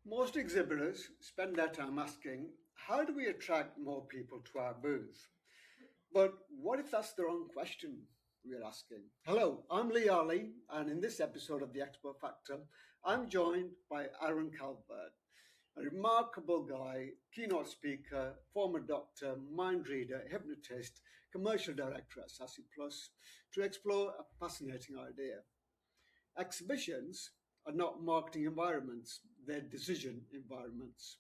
Most exhibitors spend their time asking, how do we attract more people to our booth? But what if that's the wrong question we're asking? Hello, I'm Lee Arley, and in this episode of the Expo Factor, I'm joined by Aaron Calvert, a remarkable guy, keynote speaker, former doctor, mind reader, hypnotist, commercial director at Sassy Plus, to explore a fascinating idea. Exhibitions are not marketing environments, they're decision environments.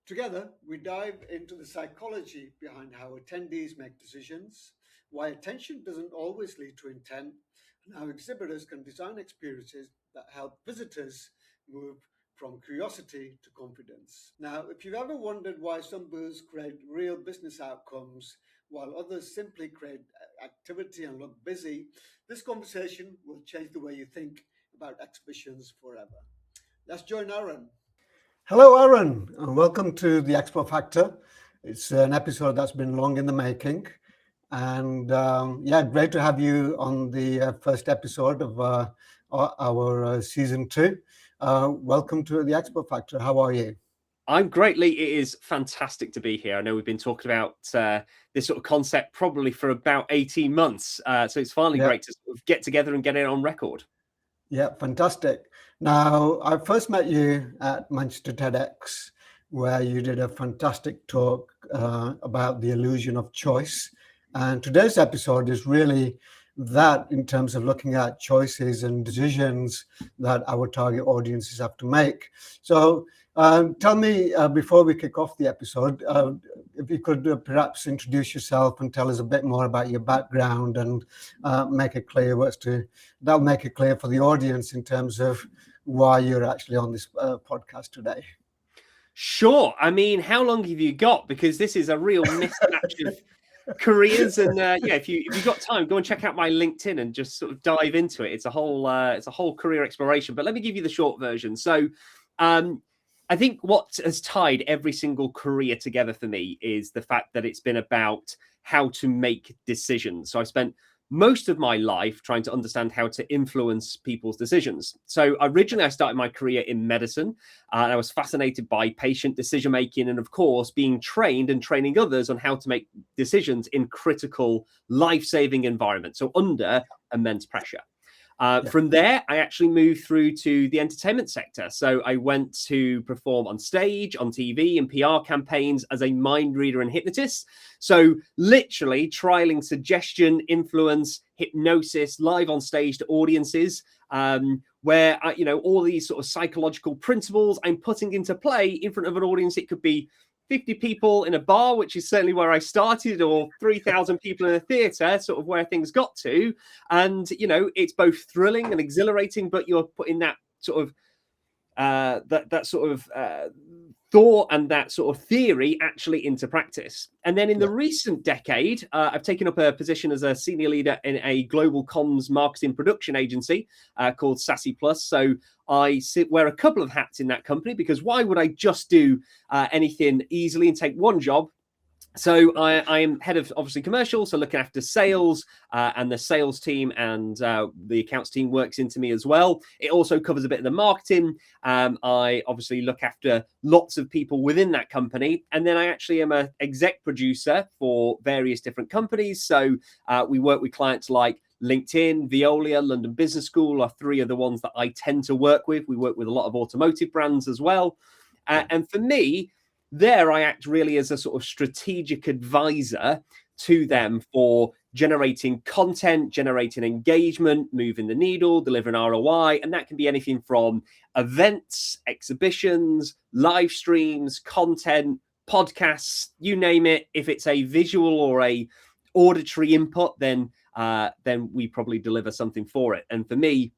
Together, we dive into the psychology behind how attendees make decisions, why attention doesn't always lead to intent, and how exhibitors can design experiences that help visitors move from curiosity to confidence. Now, if you've ever wondered why some booths create real business outcomes while others simply create activity and look busy, this conversation will change the way you think about exhibitions forever. Let's join Aaron. Hello, Aaron, and welcome to the Expo Factor. It's an episode that's been long in the making. And great to have you on the first episode of our season 2. Welcome to the Expo Factor. How are you? I'm great, Lee. It is fantastic to be here. I know we've been talking about this sort of concept probably for about 18 months. So it's finally great to sort of get together and get it on record. Yeah, fantastic. Now, I first met you at Manchester TEDx, where you did a fantastic talk about the illusion of choice. And today's episode is really that in terms of looking at choices and decisions that our target audiences have to make. So tell me, before we kick off the episode, if you could perhaps introduce yourself and tell us a bit more about your background and make it clear that'll make it clear for the audience in terms of why you're actually on this podcast today. Sure. I mean, how long have you got? Because this is a real mismatch of careers, and if you've got time, go and check out my LinkedIn and just sort of dive into it. It's a whole career exploration. But let me give you the short version. So, I think what has tied every single career together for me is the fact that it's been about how to make decisions. So I spent most of my life trying to understand how to influence people's decisions. So originally I started my career in medicine, and I was fascinated by patient decision making, and of course being trained and training others on how to make decisions in critical life-saving environments, so under immense pressure. From there, I actually moved through to the entertainment sector. So I went to perform on stage, on TV, and PR campaigns as a mind reader and hypnotist. So literally trialing suggestion, influence, hypnosis live on stage to audiences, where all these sort of psychological principles I'm putting into play in front of an audience. It could be 50 people in a bar, which is certainly where I started, or 3,000 people in a theatre, sort of where things got to. And, it's both thrilling and exhilarating, but you're putting that sort of thought and that sort of theory actually into practice. And then in the recent decade, I've taken up a position as a senior leader in a global comms marketing production agency called Sassy Plus. So I wear a couple of hats in that company, because why would I just do anything easily and take one job? So I am head of, obviously, commercial, so looking after sales, and the sales team and the accounts team works into me as well. It also covers a bit of the marketing. I obviously look after lots of people within that company. And then I actually am an exec producer for various different companies. So we work with clients like LinkedIn, Veolia, London Business School are 3 of the ones that I tend to work with. We work with a lot of automotive brands as well. And for me, there I act really as a sort of strategic advisor to them for generating content, generating engagement, moving the needle, delivering ROI. And that can be anything from events, exhibitions, live streams, content, podcasts, you name it. If it's a visual or a auditory input, then we probably deliver something for it. And for me,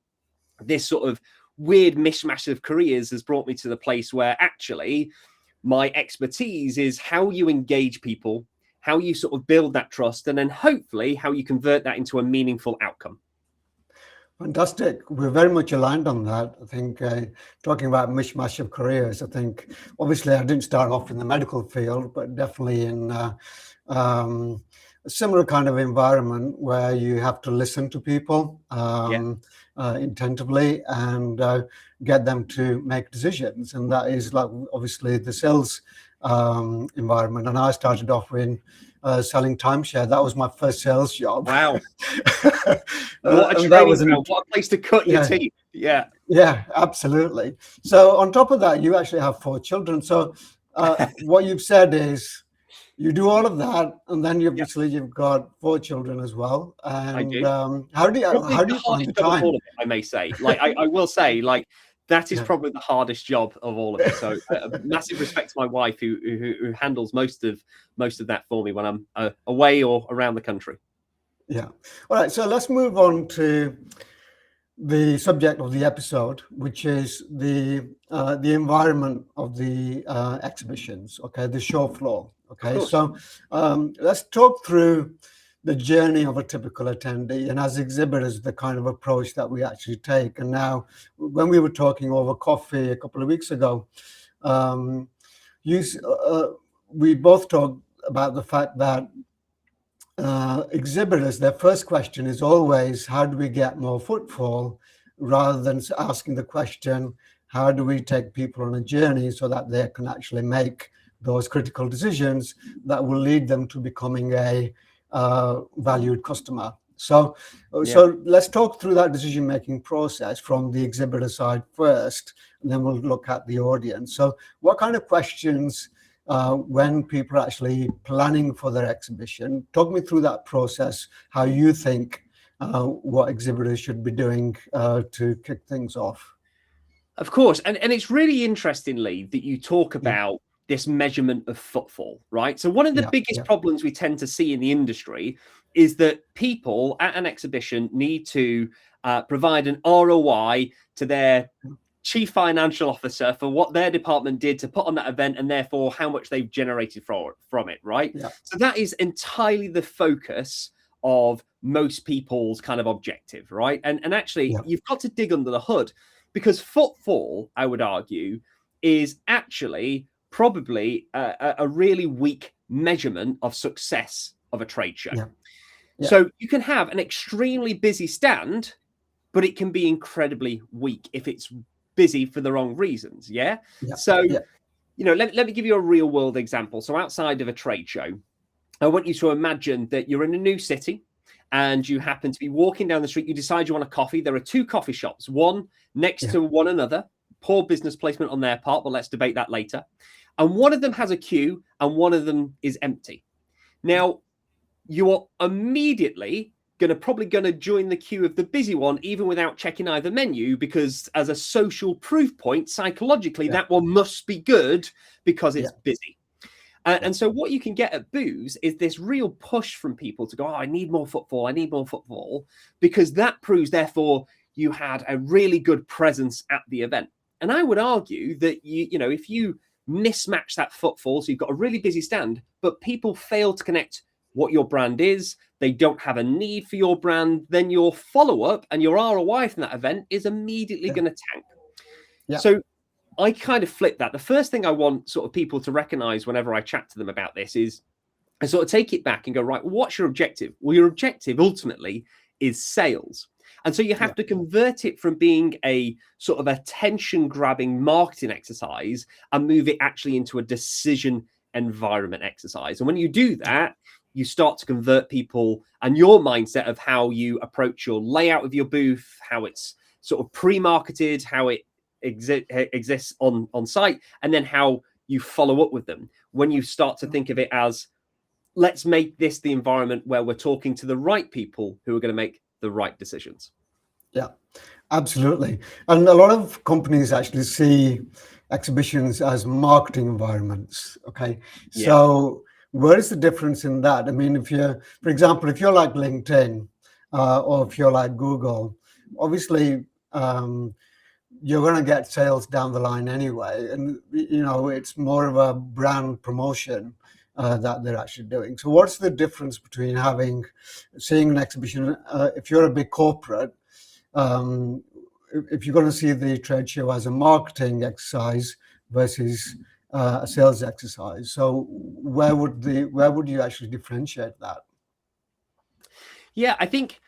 this sort of weird mishmash of careers has brought me to the place where actually my expertise is how you engage people, how you sort of build that trust, and then hopefully how you convert that into a meaningful outcome. Fantastic. We're very much aligned on that. I think talking about mishmash of careers, I think obviously I didn't start off in the medical field, but definitely in a similar kind of environment where you have to listen to people attentively and get them to make decisions. And that is like obviously the sales environment. And I started off in selling timeshare. That was my first sales job. Wow. What a training ground. What a place to cut your teeth. Yeah. Yeah, absolutely. So on top of that, you actually have 4 children. So what you've said is you do all of that, and then obviously you've got 4 children as well. And I do. How do you find the time? All of it, I may say. Like I will say, like that is probably the hardest job of all of it. So massive respect to my wife who handles most of that for me when I'm away or around the country. Yeah. All right. So let's move on to the subject of the episode, which is the environment of the exhibitions. Okay, the show floor. Okay, so let's talk through the journey of a typical attendee, and as exhibitors, the kind of approach that we actually take. And now, when we were talking over coffee a couple of weeks ago, we both talked about the fact that exhibitors, their first question is always, how do we get more footfall, rather than asking the question, how do we take people on a journey so that they can actually make those critical decisions that will lead them to becoming a valued customer. So let's talk through that decision-making process from the exhibitor side first, and then we'll look at the audience. So what kind of questions, when people are actually planning for their exhibition, talk me through that process, how you think what exhibitors should be doing to kick things off. Of course. And it's really interesting, Lee, that you talk about this measurement of footfall, right? So one of the biggest problems we tend to see in the industry is that people at an exhibition need to provide an ROI to their chief financial officer for what their department did to put on that event, and therefore how much they've generated from it, right? So that is entirely the focus of most people's kind of objective, right? And actually, you've got to dig under the hood, because footfall, I would argue, is actually probably a really weak measurement of success of a trade show. So you can have an extremely busy stand, but it can be incredibly weak if it's busy for the wrong reasons. So you know, let me give you a real world example. So outside of a trade show, I want you to imagine that you're in a new city and you happen to be walking down the street. You decide you want a coffee. There are 2 coffee shops, one next to one another. Poor business placement on their part, but let's debate that later. And one of them has a queue and one of them is empty. Now, you are immediately probably going to join the queue of the busy one, even without checking either menu, because as a social proof point, psychologically, that one must be good because it's busy. And so what you can get at booths is this real push from people to go, oh, I need more footfall, because that proves, therefore, you had a really good presence at the event. And I would argue that, you know, if you mismatch that footfall, so you've got a really busy stand, but people fail to connect what your brand is, they don't have a need for your brand, then your follow-up and your ROI from that event is immediately going to tank. So I kind of flip that. The first thing I want sort of people to recognize whenever I chat to them about this is I sort of take it back and go, right, what's your objective? Well, your objective ultimately is sales. And so you have to convert it from being a sort of attention-grabbing marketing exercise and move it actually into a decision environment exercise. And when you do that, you start to convert people and your mindset of how you approach your layout of your booth, how it's sort of pre-marketed, how it exists on site, and then how you follow up with them. When you start to think of it as, let's make this the environment where we're talking to the right people who are going to make the right decisions. Yeah, absolutely. And a lot of companies actually see exhibitions as marketing environments. Okay. So where is the difference in that? I mean, if you're, for example, if you're like LinkedIn or if you're like Google, obviously you're going to get sales down the line anyway. And, you know, it's more of a brand promotion that they're actually doing. So what's the difference between seeing an exhibition, if you're a big corporate, if you're going to see the trade show as a marketing exercise versus a sales exercise? So where would you actually differentiate that? Yeah, I think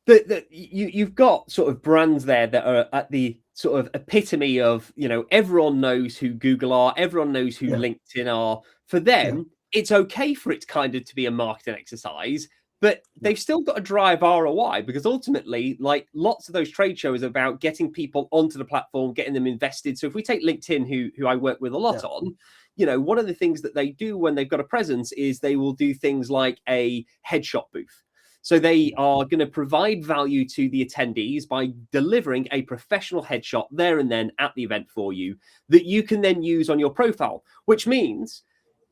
that you've got sort of brands there that are at the sort of epitome of, everyone knows who Google are, everyone knows who Yeah. LinkedIn are. For Yeah. them, it's okay for it kind of to be a marketing exercise, but Yeah. they've still got to drive ROI, because ultimately, like, lots of those trade shows are about getting people onto the platform, getting them invested. So if we take LinkedIn, who I work with a lot Yeah. on, one of the things that they do when they've got a presence is they will do things like a headshot booth. So they are going to provide value to the attendees by delivering a professional headshot there and then at the event for you that you can then use on your profile, which means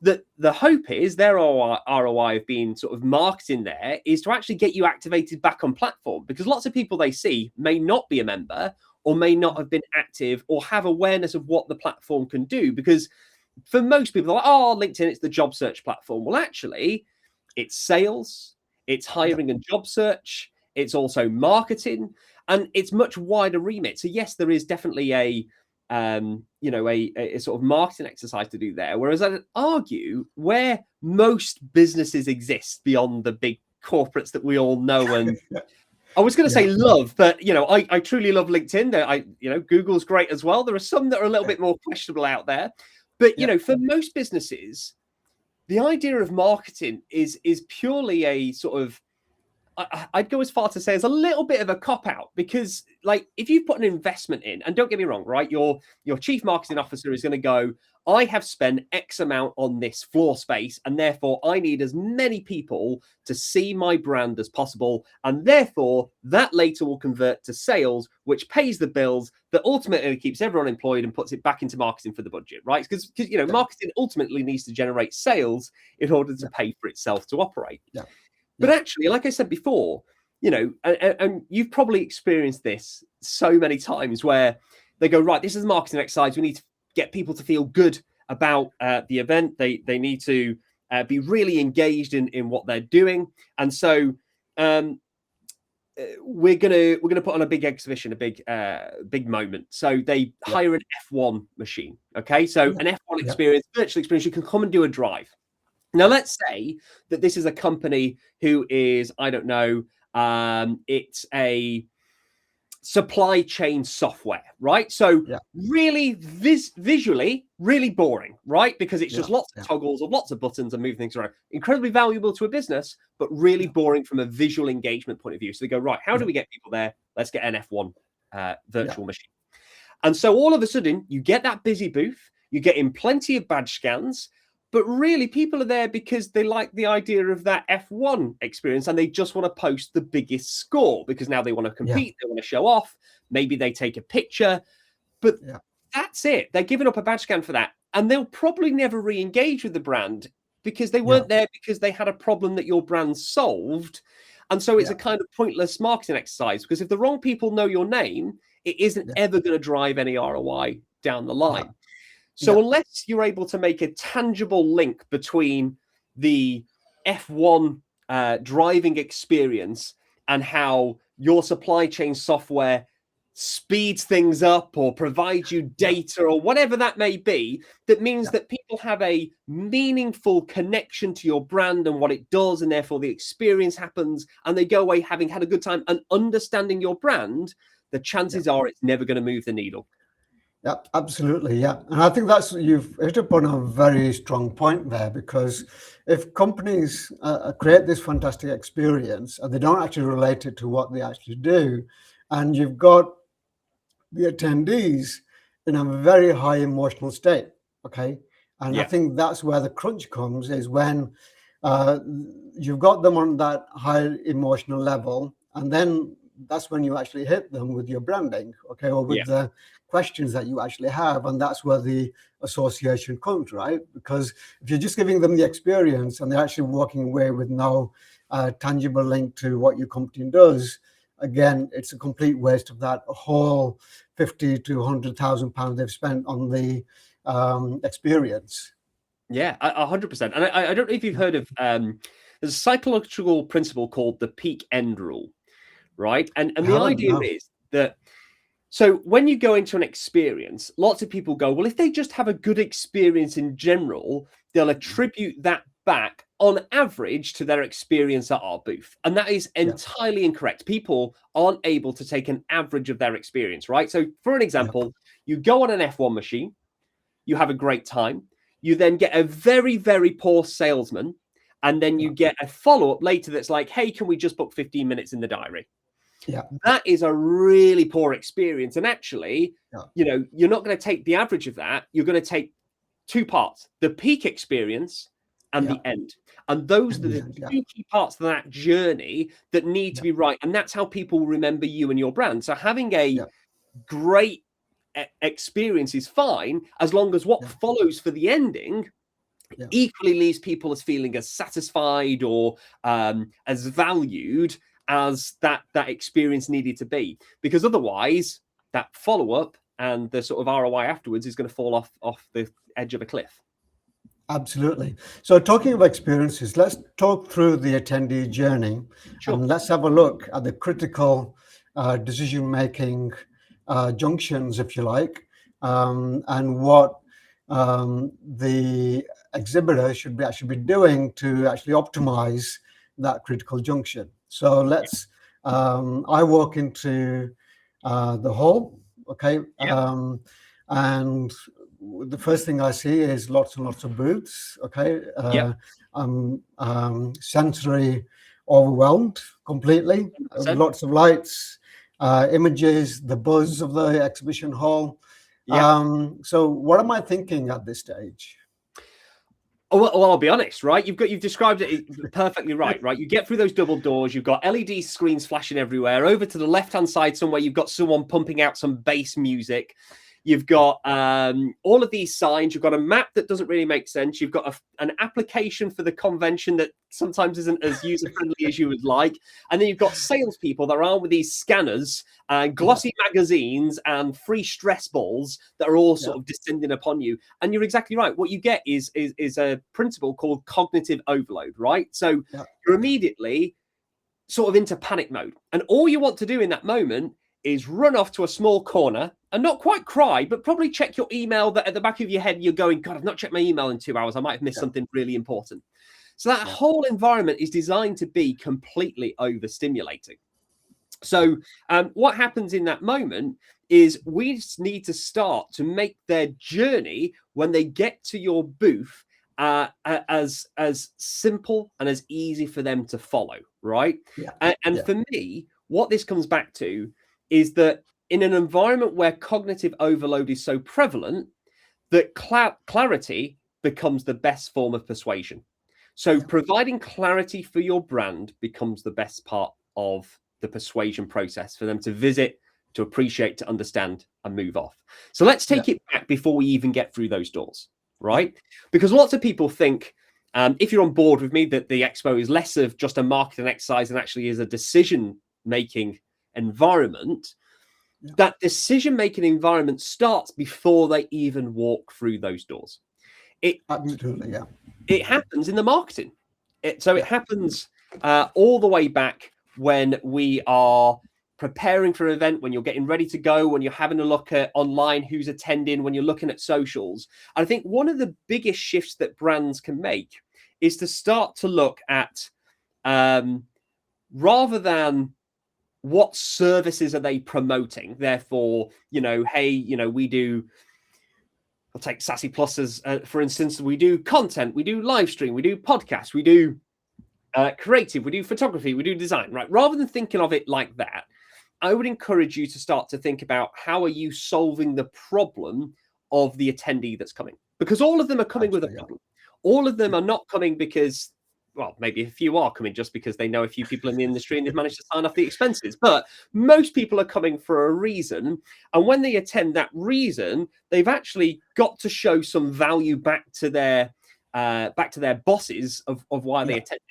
that the hope is their ROI of being sort of marketing there is to actually get you activated back on platform, because lots of people they see may not be a member or may not have been active or have awareness of what the platform can do. Because for most people, they're like, oh, LinkedIn, it's the job search platform. Well, actually, it's sales, it's hiring and job search, it's also marketing, and it's much wider remit. So yes, there is definitely a sort of marketing exercise to do there. Whereas I'd argue where most businesses exist beyond the big corporates that we all know, and I was going to say love, but I truly love LinkedIn. Google's great as well. There are some that are a little bit more questionable out there, but for most businesses, the idea of marketing is purely a sort of, I'd go as far to say, as a little bit of a cop out, because like if you put an investment in, and don't get me wrong, right, your chief marketing officer is going to go, I have spent X amount on this floor space, and therefore I need as many people to see my brand as possible, and therefore that later will convert to sales, which pays the bills, that ultimately keeps everyone employed and puts it back into marketing for the budget, right? Because marketing ultimately needs to generate sales in order to pay for itself to operate. But actually, like I said before, and you've probably experienced this so many times, where they go, right, this is a marketing exercise. We need to get people to feel good about the event. They need to be really engaged in what they're doing. And so we're gonna put on a big exhibition, a big moment. So they hire an F1 machine. Okay, so an F1 experience, virtual experience. You can come and do a drive. Now, let's say that this is a company who is, I don't know, it's a supply chain software, right? So really visually, really boring, right? Because it's just lots of toggles or lots of buttons and moving things around. Incredibly valuable to a business, but really boring from a visual engagement point of view. So they go, right, how do we get people there? Let's get an F1 virtual machine. And so all of a sudden, you get that busy booth, you get in plenty of badge scans, but really, people are there because they like the idea of that F1 experience, and they just want to post the biggest score, because now they want to compete, they want to show off, maybe they take a picture, but that's it. They're giving up a badge scan for that, and they'll probably never re-engage with the brand because they weren't there because they had a problem that your brand solved. And so it's a kind of pointless marketing exercise, because if the wrong people know your name, it isn't ever going to drive any ROI down the line. So unless you're able to make a tangible link between the F1 driving experience and how your supply chain software speeds things up or provides you data or whatever that may be, that means that people have a meaningful connection to your brand and what it does, and therefore the experience happens, and they go away having had a good time and understanding your brand, the chances are it's never going to move the needle. Yeah, absolutely. Yeah. And I think you've hit upon a very strong point there, because if companies create this fantastic experience and they don't actually relate it to what they actually do, and you've got the attendees in a very high emotional state, okay? And I think that's where the crunch comes, is when you've got them on that high emotional level, and then that's when you actually hit them with your branding, okay, or with the questions that you actually have, and that's where the association comes, right? Because if you're just giving them the experience and they're actually walking away with no tangible link to what your company does, again, it's a complete waste of that whole 50 to 100,000 pounds they've spent on the experience. Yeah, 100%. And I don't know if you've heard of there's a psychological principle called the peak end rule, right? And the idea is that, so when you go into an experience, lots of people go, well, if they just have a good experience in general, they'll attribute that back on average to their experience at our booth. And that is entirely incorrect. People aren't able to take an average of their experience, right? So for an example, you go on an F1 machine, you have a great time. You then get a very, very poor salesman. And then you get a follow-up later that's like, hey, can we just book 15 minutes in the diary? Yeah. That is a really poor experience. And actually, you're not going to take the average of that. You're going to take two parts, the peak experience and the end. And those are the two key parts of that journey that need to be right. And that's how people remember you and your brand. So having a great experience is fine, as long as what follows for the ending equally leaves people as feeling as satisfied or as valued as that experience needed to be. Because otherwise, that follow-up and the sort of ROI afterwards is going to fall off the edge of a cliff. Absolutely. So talking about experiences, let's talk through the attendee journey. Sure. And let's have a look at the critical decision-making junctions, if you like, and what the exhibitor should be doing to actually optimize that critical junction. So let's, I walk into the hall, okay, and the first thing I see is lots and lots of booths, okay. I'm sensory overwhelmed completely, lots of lights, images, the buzz of the exhibition hall. So what am I thinking at this stage? Oh, well, I'll be honest, right? You've described it perfectly right? You get through those double doors, you've got LED screens flashing everywhere. Over to the left-hand side somewhere, you've got someone pumping out some bass music. You've got all of these signs. You've got a map that doesn't really make sense. You've got an application for the convention that sometimes isn't as user-friendly as you would like. And then you've got salespeople that are armed with these scanners, glossy magazines, and free stress balls that are all sort of descending upon you. And you're exactly right. What you get is a principle called cognitive overload, right? So you're immediately sort of into panic mode. And all you want to do in that moment is run off to a small corner and not quite cry, but probably check your email that at the back of your head, you're going, God, I've not checked my email in 2 hours. I might have missed something really important. So that whole environment is designed to be completely overstimulating. So what happens in that moment is we just need to start to make their journey when they get to your booth as simple and as easy for them to follow, right? And for me, what this comes back to is that in an environment where cognitive overload is so prevalent, that clarity becomes the best form of persuasion. So providing clarity for your brand becomes the best part of the persuasion process for them to visit, to appreciate, to understand, and move off. So let's take it back before we even get through those doors, right? Because lots of people think, if you're on board with me, that the expo is less of just a marketing exercise and actually is a decision-making environment. That decision-making environment starts before they even walk through those doors. Absolutely, It happens in the marketing. It happens all the way back when we are preparing for an event, when you're getting ready to go, when you're having a look at online who's attending, when you're looking at socials. And I think one of the biggest shifts that brands can make is to start to look at rather than what services are they promoting? Therefore, hey, we do, I'll take Sassy Plus as, for instance, we do content, we do live stream, we do podcasts, we do creative, we do photography, we do design, right? Rather than thinking of it like that, I would encourage you to start to think about how are you solving the problem of the attendee that's coming? Because all of them are coming with a problem. All of them are not coming because, well, maybe a few are coming just because they know a few people in the industry and they've managed to sign off the expenses. But most people are coming for a reason. And when they attend that reason, they've actually got to show some value back to their bosses of why they attended.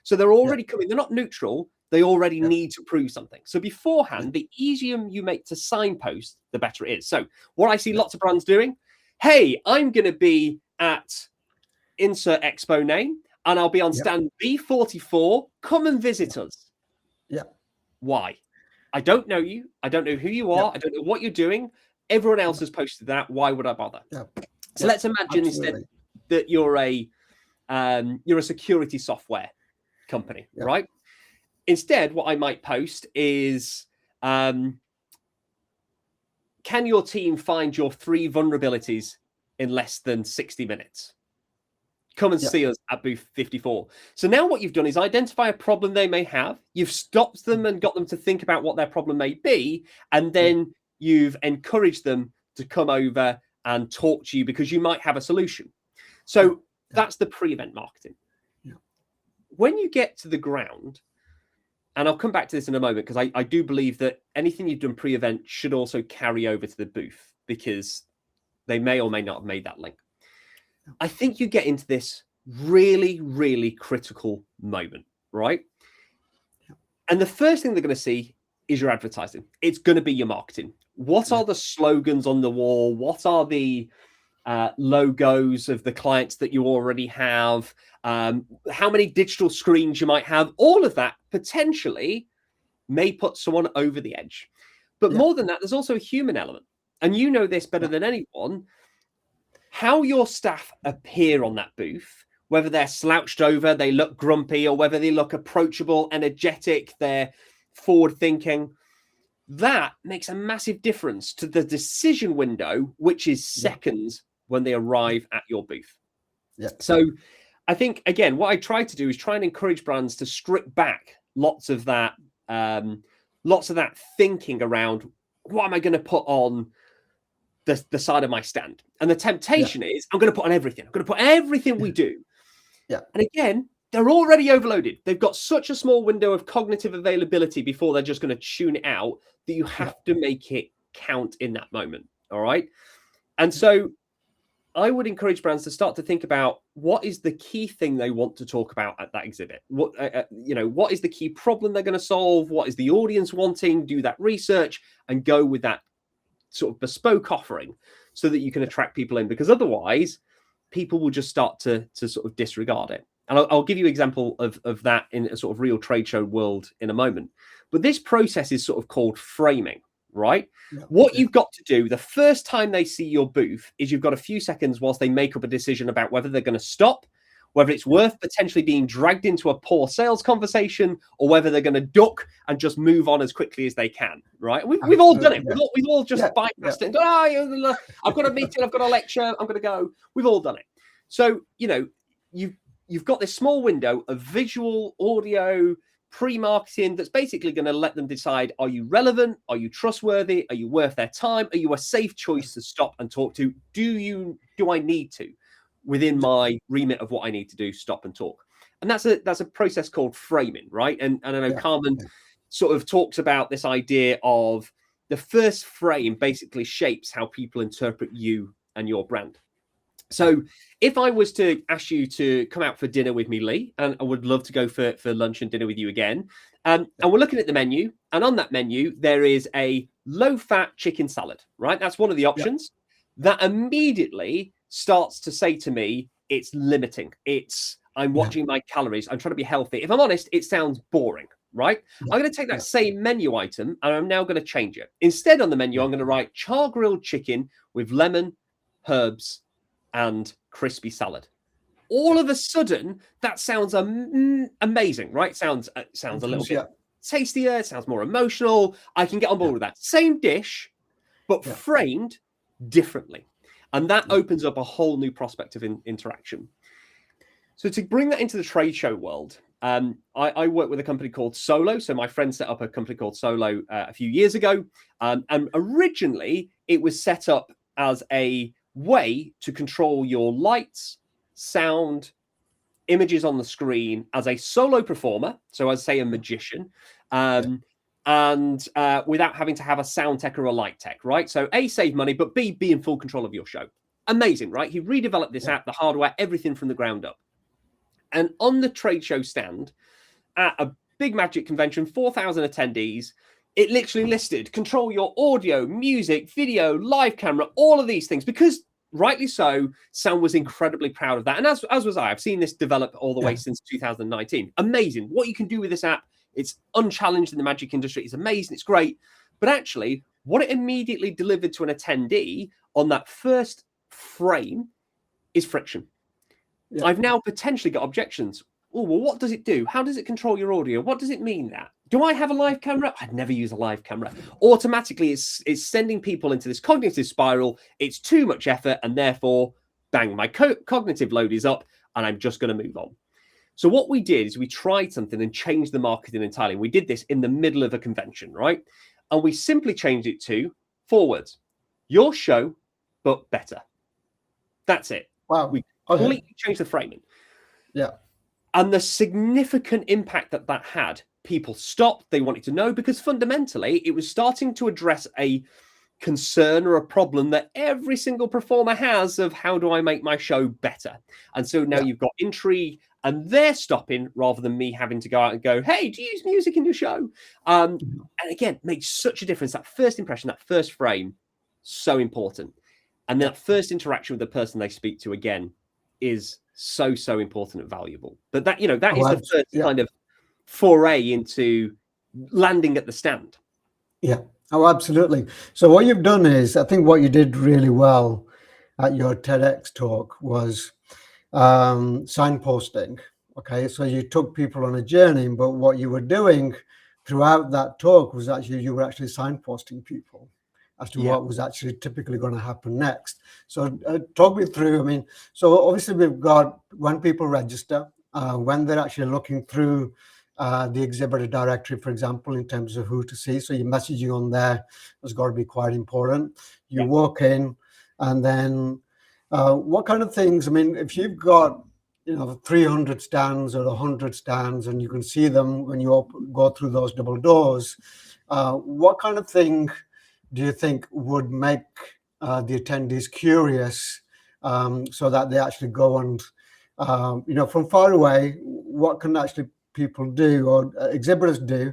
So they're already coming. They're not neutral. They already need to prove something. So beforehand, the easier you make to signpost, the better it is. So what I see lots of brands doing, hey, I'm going to be at insert expo name, and I'll be on stand B44. Come and visit us. Why? I don't know you. I don't know who you are. I don't know what you're doing. Everyone else has posted that. Why would I bother? So let's imagine instead that you're a you're a security software company, right? Instead, what I might post is, can your team find your 3 vulnerabilities in less than 60 minutes? Come and see us at booth 54. So now what you've done is identify a problem they may have. You've stopped them and got them to think about what their problem may be. And then you've encouraged them to come over and talk to you because you might have a solution. So that's the pre-event marketing. When you get to the ground, and I'll come back to this in a moment, because I do believe that anything you've done pre-event should also carry over to the booth, because they may or may not have made that link. I think you get into this really, really critical moment, right? And the first thing they're going to see is your advertising. It's going to be your marketing. What are the slogans on the wall? What are the logos of the clients that you already have? How many digital screens you might have? All of that potentially may put someone over the edge. But more than that, there's also a human element. And you know this better than anyone. How your staff appear on that booth, whether they're slouched over, they look grumpy, or whether they look approachable, energetic, they're forward thinking, that makes a massive difference to the decision window, which is seconds when they arrive at your booth. So I think, again, what I try to do is try and encourage brands to strip back lots of that thinking around, what am I going to put on the side of my stand? And the temptation is, I'm going to put on everything. I'm going to put everything we do. And again, they're already overloaded. They've got such a small window of cognitive availability before they're just going to tune it out, that you have to make it count in that moment. All right. And so I would encourage brands to start to think about, what is the key thing they want to talk about at that exhibit? What is the key problem they're going to solve? What is the audience wanting? Do that research and go with that sort of bespoke offering, so that you can attract people in, because otherwise people will just start to sort of disregard it. And I'll give you an example of that in a sort of real trade show world in a moment. But this process is sort of called framing, right? What you've got to do the first time they see your booth is you've got a few seconds whilst they make up a decision about whether they're going to stop, whether it's worth potentially being dragged into a poor sales conversation, or whether they're going to duck and just move on as quickly as they can, right? We've all done it. We've all just bypassed it and gone, I've got a meeting, I've got a lecture, I'm going to go. We've all done it. So, you've got this small window of visual, audio, pre-marketing that's basically going to let them decide, are you relevant? Are you trustworthy? Are you worth their time? Are you a safe choice to stop and talk to? Do I need to, within my remit of what I need to do, stop and talk? And that's a process called framing, right? And I know Carmen sort of talks about this idea of the first frame basically shapes how people interpret you and your brand. So if I was to ask you to come out for dinner with me, Lee, and I would love to go for lunch and dinner with you again, and we're looking at the menu, and on that menu, there is a low-fat chicken salad, right? That's one of the options. That immediately starts to say to me, it's limiting. I'm watching my calories. I'm trying to be healthy. If I'm honest, it sounds boring, right? I'm going to take that same menu item, and I'm now going to change it. Instead, on the menu, I'm going to write char grilled chicken with lemon, herbs, and crispy salad. All of a sudden, that sounds amazing, right? Sounds a little bit tastier. It sounds more emotional. I can get on board with that. Same dish, but framed differently. And that opens up a whole new prospect of interaction. So to bring that into the trade show world, I work with a company called Solo. So my friend set up a company called Solo a few years ago. And originally, it was set up as a way to control your lights, sound, images on the screen as a solo performer. So as say a magician, and without having to have a sound tech or a light tech, right? So A, save money, but B, be in full control of your show. Amazing, right? He redeveloped this app, the hardware, everything from the ground up. And on the trade show stand at a big magic convention, 4,000 attendees, it literally listed, control your audio, music, video, live camera, all of these things, because rightly so, Sam was incredibly proud of that. And as was I. I've seen this develop all the way since 2019. Amazing. What you can do with this app, it's unchallenged in the magic industry. It's amazing. It's great. But actually, what it immediately delivered to an attendee on that first frame is friction. I've now potentially got objections. Oh, well, what does it do? How does it control your audio? What does it mean that? Do I have a live camera? I'd never use a live camera. Automatically, it's sending people into this cognitive spiral. It's too much effort, and therefore, bang, my cognitive load is up, and I'm just going to move on. So what we did is we tried something and changed the marketing entirely. We did this in the middle of a convention, right? And we simply changed it to 4 words: your show, but better. That's it. Wow. We completely changed the framing. Yeah. And the significant impact that that had, people stopped, they wanted to know, because fundamentally it was starting to address a concern or a problem that every single performer has of how do I make my show better? And so now you've got intrigue, and they're stopping rather than me having to go out and go, hey, do you use music in your show? And again, makes such a difference. That first impression, that first frame, so important. And that first interaction with the person they speak to again is so important and valuable. But that, that is the first kind of foray into landing at the stand. Yeah. Oh, absolutely. So what you've done is, I think what you did really well at your TEDx talk was signposting. Okay. So you took people on a journey, but what you were doing throughout that talk was actually, you were actually signposting people as to what was actually typically going to happen next. So talk me through, I mean, so obviously we've got when people register, when they're actually looking through the exhibitor directory, for example, in terms of who to see. So your messaging on there has got to be quite important. You walk in, and then what kind of things, I mean, if you've got 300 stands or 100 stands, and you can see them when you go through those double doors, what kind of thing do you think would make the attendees curious, so that they actually go and, from far away, what can actually people do, or exhibitors do,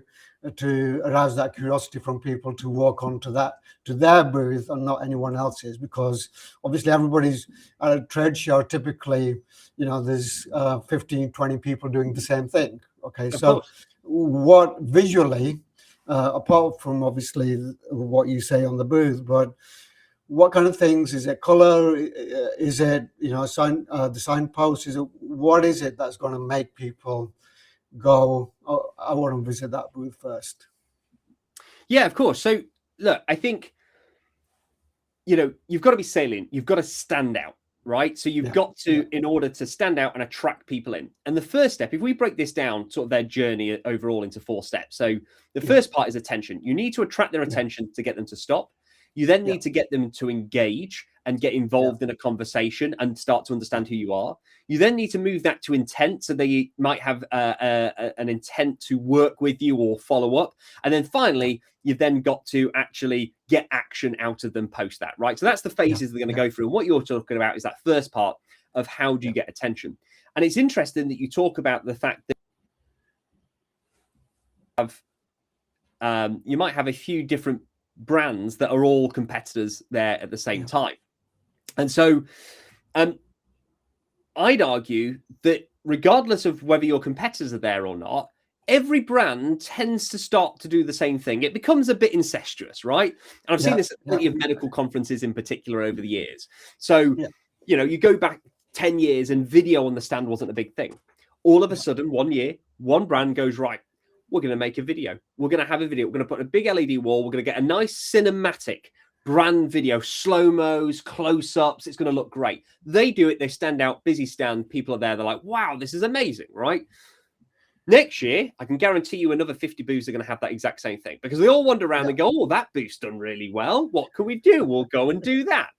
to arouse that curiosity from people to walk onto their booth and not anyone else's? Because obviously everybody's at a trade show, typically, there's 15, 20 people doing the same thing. Okay, so what visually, apart from obviously what you say on the booth, but what kind of things? Is it color? Is it, the signpost? Is it, what is it that's going to make people go, oh, I want to visit that booth first? Yeah, of course. So look, I think, you've got to be salient. You've got to stand out, right? So you've got to, in order to stand out and attract people in. And the first step, if we break this down, sort of their journey overall into 4 steps. So the first part is attention. You need to attract their attention to get them to stop. You then need to get them to engage and get involved in a conversation and start to understand who you are. You then need to move that to intent. So they might have an intent to work with you or follow up. And then finally, you've then got to actually get action out of them post that, right? So that's the phases they're going to go through. And what you're talking about is that first part of how do you get attention. And it's interesting that you talk about the fact that you might have a few different brands that are all competitors there at the same time. And so I'd argue that regardless of whether your competitors are there or not, every brand tends to start to do the same thing. It becomes a bit incestuous, right? And I've seen this at plenty of medical conferences in particular over the years. So, you go back 10 years and video on the stand wasn't a big thing. All of a sudden, one year, one brand goes, right, we're going to make a video. We're going to have a video. We're going to put a big LED wall. We're going to get a nice cinematic brand video, slow-mos, close-ups. It's going to look great. They do it. They stand out, busy stand. People are there. They're like, wow, this is amazing, right? Next year, I can guarantee you another 50 booths are going to have that exact same thing, because they all wander around and go, oh, that booth's done really well. What can we do? We'll go and do that.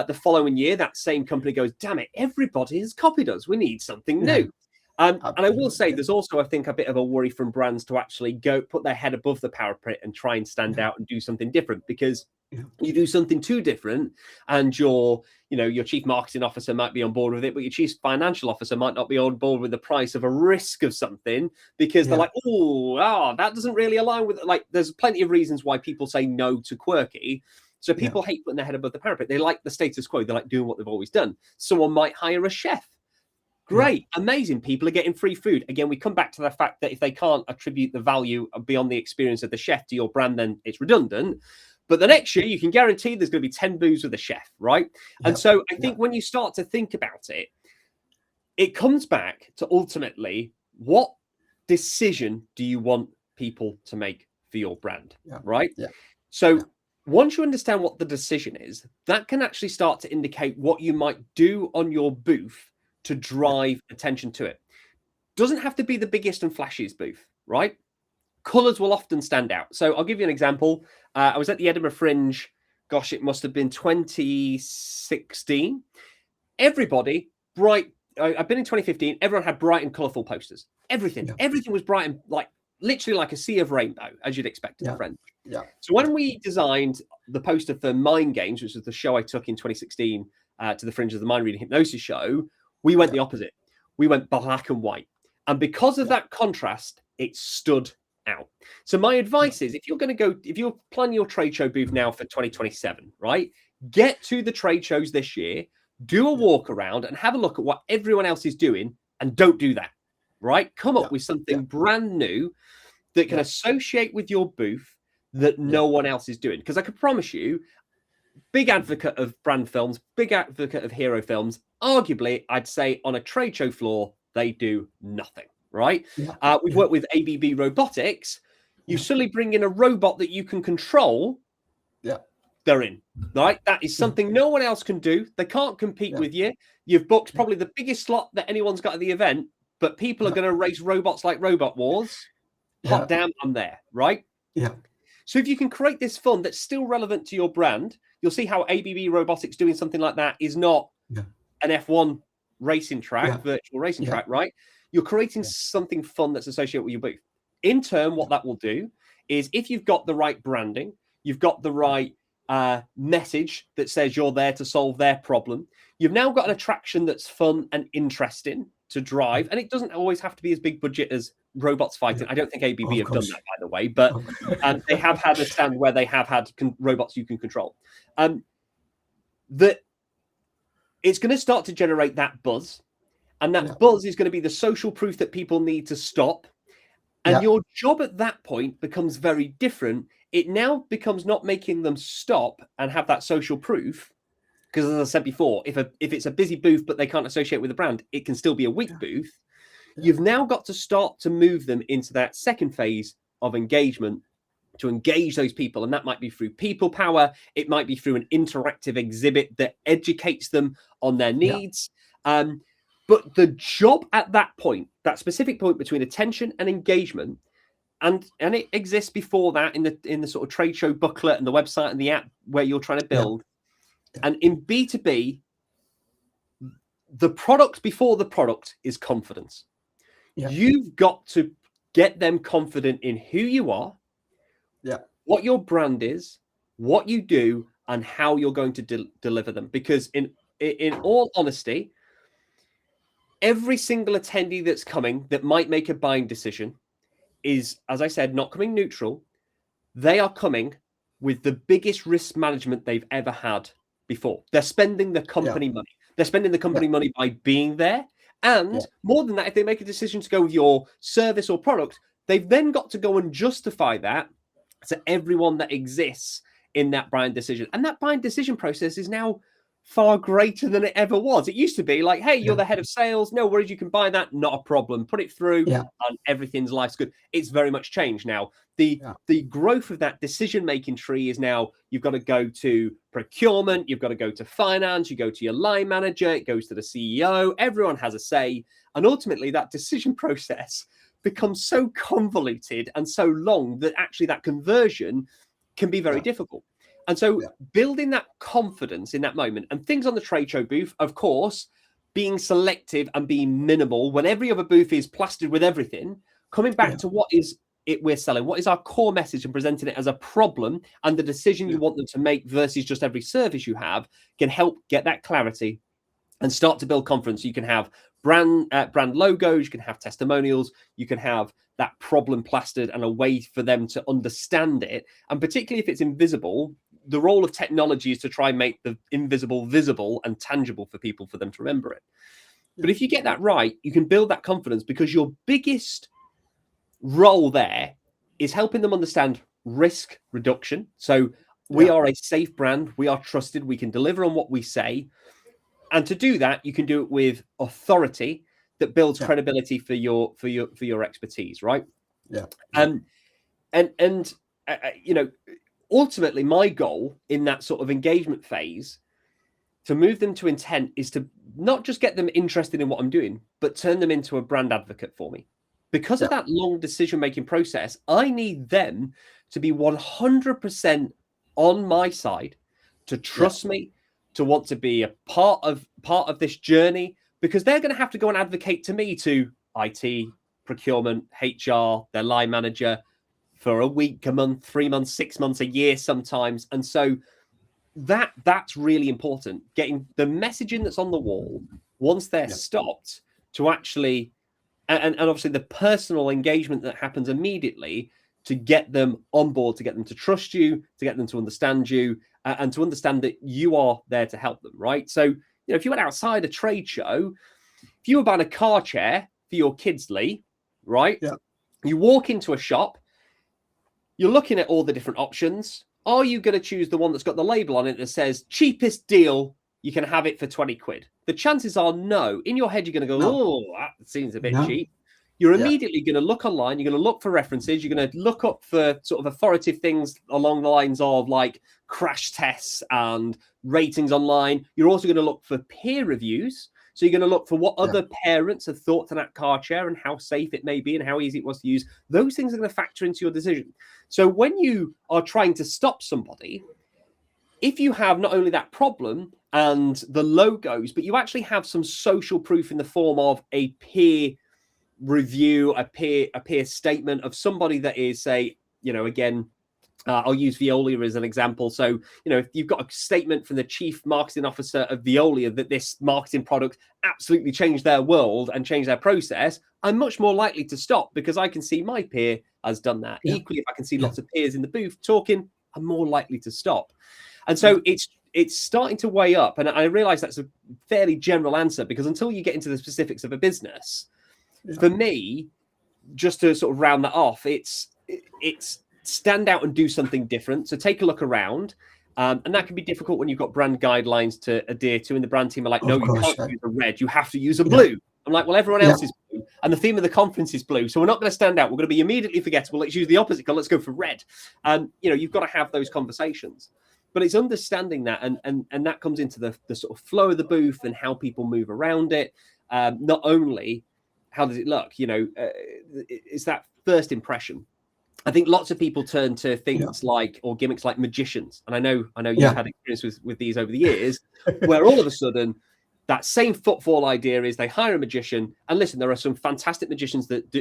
The following year, that same company goes, damn it, everybody has copied us. We need something new. And I will say there's also, I think, a bit of a worry from brands to actually go put their head above the parapet and try and stand out and do something different, because you do something too different and your chief marketing officer might be on board with it, but your chief financial officer might not be on board with the price of a risk of something, because they're like, that doesn't really align with it. Like, there's plenty of reasons why people say no to quirky. So people hate putting their head above the parapet. They like the status quo. They like doing what they've always done. Someone might hire a chef. Great, amazing. People are getting free food. Again, we come back to the fact that if they can't attribute the value beyond the experience of the chef to your brand, then it's redundant. But the next year, you can guarantee there's going to be 10 booths with a chef, right? And so I think when you start to think about it, it comes back to ultimately, what decision do you want people to make for your brand, right? Yeah. So once you understand what the decision is, that can actually start to indicate what you might do on your booth to drive attention to it. Doesn't have to be the biggest and flashiest booth, right? Colors will often stand out. So I'll give you an example. I was at the Edinburgh Fringe. Gosh, it must have been 2016. Everybody bright. I've been in 2015. Everyone had bright and colourful posters. Everything was bright and literally like a sea of rainbow, as you'd expect at the Fringe. Yeah. So when we designed the poster for Mind Games, which was the show I took in 2016 to the Fringe of the Mind Reading Hypnosis show, we went the opposite. We went black and white. And because of that contrast, it stood out. So my advice is, if you're planning your trade show booth now for 2027, right? Get to the trade shows this year, do a walk around and have a look at what everyone else is doing, and don't do that, right? Come up with something brand new that can associate with your booth that no one else is doing. Because I can promise you, big advocate of brand films, big advocate of hero films, arguably, I'd say on a trade show floor, they do nothing, right? We've worked with ABB Robotics. You suddenly bring in a robot that you can control. They're in, right? That is something no one else can do. They can't compete with you. You've booked probably the biggest slot that anyone's got at the event, but people are going to race robots like Robot Wars. Hot damn, I'm there, right? So if you can create this fun that's still relevant to your brand, you'll see how ABB Robotics doing something like that is not an F1 racing track, virtual racing track, right? You're creating something fun that's associated with your booth. In turn, what that will do is, if you've got the right branding, you've got the right message that says you're there to solve their problem, you've now got an attraction that's fun and interesting to drive. And it doesn't always have to be as big budget as robots fighting. I don't think ABB have done that, by the way, but they have had a stand where they have had robots you can control. That it's going to start to generate that buzz, and that buzz is going to be the social proof that people need to stop. And your job at that point becomes very different. It now becomes not making them stop and have that social proof, because, as I said before, if it's a busy booth but they can't associate with the brand, it can still be a weak booth. You've now got to start to move them into that second phase of engagement, to engage those people. And that might be through people power. It might be through an interactive exhibit that educates them on their needs. But the job at that point, that specific point between attention and engagement, and it exists before that in the sort of trade show booklet and the website and the app where you're trying to build. And in B2B, the product before the product is confidence. You've got to get them confident in who you are, what your brand is, what you do, and how you're going to deliver them. Because in all honesty, every single attendee that's coming that might make a buying decision is, as I said, not coming neutral. They are coming with the biggest risk management they've ever had before. They're spending the company money. They're spending the company money by being there. And more than that, if they make a decision to go with your service or product, they've then got to go and justify that to everyone that exists in that buying decision. And that buying decision process is now far greater than it ever was. It used to be like, hey, you're the head of sales. No worries, you can buy that. Not a problem. Put it through and everything's life's good. It's very much changed now. The growth of that decision-making tree is now, you've got to go to procurement, you've got to go to finance, you go to your line manager, it goes to the CEO. Everyone has a say. And ultimately, that decision process becomes so convoluted and so long that actually that conversion can be very difficult. And so building that confidence in that moment, and things on the trade show booth, of course, being selective and being minimal when every other booth is plastered with everything, coming back to what is it we're selling, what is our core message, and presenting it as a problem and the decision you want them to make versus just every service you have, can help get that clarity and start to build confidence. You can have brand logos, you can have testimonials, you can have that problem plastered and a way for them to understand it. And particularly if it's invisible, the role of technology is to try and make the invisible visible and tangible for people, for them to remember it. But if you get that right, you can build that confidence, because your biggest role there is helping them understand risk reduction. So we are a safe brand, we are trusted, we can deliver on what we say. And to do that, you can do it with authority that builds credibility for your expertise, right? Yeah. And you know, ultimately, my goal in that sort of engagement phase to move them to intent is to not just get them interested in what I'm doing, but turn them into a brand advocate for me. Because of that long decision-making process, I need them to be 100% on my side, to trust me, to want to be a part of this journey, because they're going to have to go and advocate to me, to IT, procurement, HR, their line manager, for a week, a month, 3 months, 6 months, a year sometimes. And so that's really important, getting the messaging that's on the wall once they're stopped to actually, and obviously the personal engagement that happens immediately to get them on board, to get them to trust you, to get them to understand you, and to understand that you are there to help them, right? So, you know, if you went outside a trade show, if you were buying a car chair for your kids, Lee, right? Yeah. You walk into a shop, you're looking at all the different options. Are you going to choose the one that's got the label on it that says cheapest deal, you can have it for 20 quid? The chances are no. In your head, you're going to go, oh, that seems a bit cheap. You're immediately going to look online. You're going to look for references. You're going to look up for sort of authoritative things along the lines of like crash tests and ratings online. You're also going to look for peer reviews. So you're going to look for what other parents have thought to that car chair and how safe it may be and how easy it was to use. Those things are going to factor into your decision. So when you are trying to stop somebody, if you have not only that problem and the logos, but you actually have some social proof in the form of a peer review, a peer statement of somebody that is, say, you know, again, I'll use Veolia as an example. So, you know, if you've got a statement from the chief marketing officer of Veolia that this marketing product absolutely changed their world and changed their process, I'm much more likely to stop because I can see my peer has done that. Equally, if I can see lots of peers in the booth talking, I'm more likely to stop. And so it's starting to weigh up. And I realize that's a fairly general answer, because until you get into the specifics of a business, for me, just to sort of round that off, it's stand out and do something different. So take a look around. And that can be difficult when you've got brand guidelines to adhere to, and the brand team are like, no, you can't use a red, you have to use a blue. I'm like, well, everyone else is blue, and the theme of the conference is blue, so we're not going to stand out. We're going to be immediately forgettable. Let's use the opposite color. Let's go for red. And you know, you've got to have those conversations. But it's understanding that, and that comes into the sort of flow of the booth and how people move around it. Not only how does it look, you know, it's that first impression. I think lots of people turn to things like, or gimmicks like magicians. And I know you've had experience with these over the years, where all of a sudden that same footfall idea is they hire a magician. And listen, there are some fantastic magicians that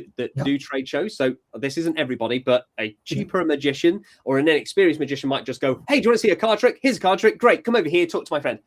do trade shows. So this isn't everybody, but a cheaper magician or an inexperienced magician might just go, hey, do you want to see a card trick? Here's a card trick. Great. Come over here. Talk to my friend.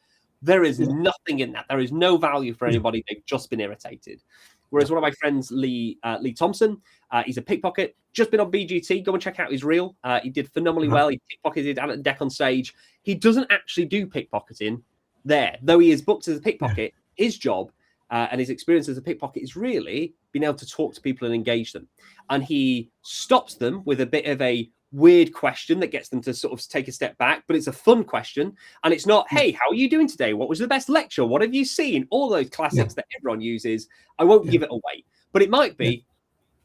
There is nothing in that. There is no value for anybody. They've just been irritated. Whereas one of my friends, Lee Thompson, he's a pickpocket, just been on BGT. Go and check out his reel. He did phenomenally well. He pickpocketed Ant and Deck on stage. He doesn't actually do pickpocketing there, though he is booked as a pickpocket. His job and his experience as a pickpocket is really being able to talk to people and engage them. And he stops them with a bit of a weird question that gets them to sort of take a step back, but it's a fun question. And it's not, hey, how are you doing today? What was the best lecture? What have you seen? All those classics that everyone uses. I won't give it away, but it might be,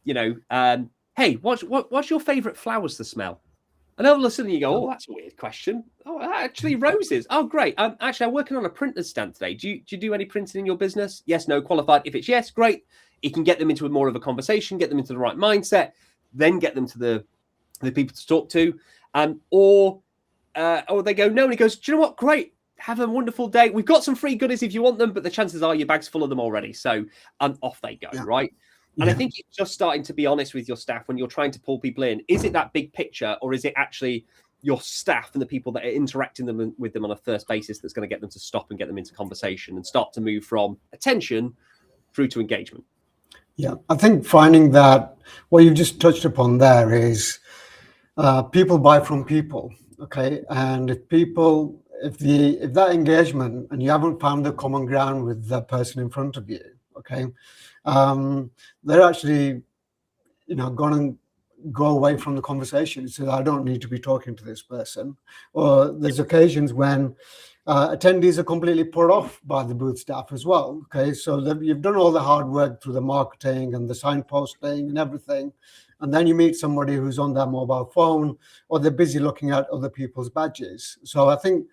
you know, hey, what's your favorite flowers to smell? And all of a sudden you go, oh, that's a weird question. Oh, actually roses. Oh, great. Actually, I'm working on a printer's stand today. Do you do any printing in your business? Yes, no, qualified. If it's yes, great. It can get them into more of a conversation, get them into the right mindset, then get them to the people to talk to. Or they go, no, and he goes, do you know what? Great. Have a wonderful day. We've got some free goodies if you want them, but the chances are your bag's full of them already. So off they go, right? And I think it's just starting to be honest with your staff when you're trying to pull people in. Is it that big picture, or is it actually your staff and the people that are interacting with them on a first basis that's going to get them to stop and get them into conversation and start to move from attention through to engagement? Yeah, I think finding that what you've just touched upon there is people buy from people, okay? And if that engagement and you haven't found the common ground with that person in front of you, okay, they're actually, you know, going to go away from the conversation. So I don't need to be talking to this person. Or there's occasions when attendees are completely put off by the booth staff as well. Okay, so you've done all the hard work through the marketing and the signposting and everything, and then you meet somebody who's on their mobile phone or they're busy looking at other people's badges. So I think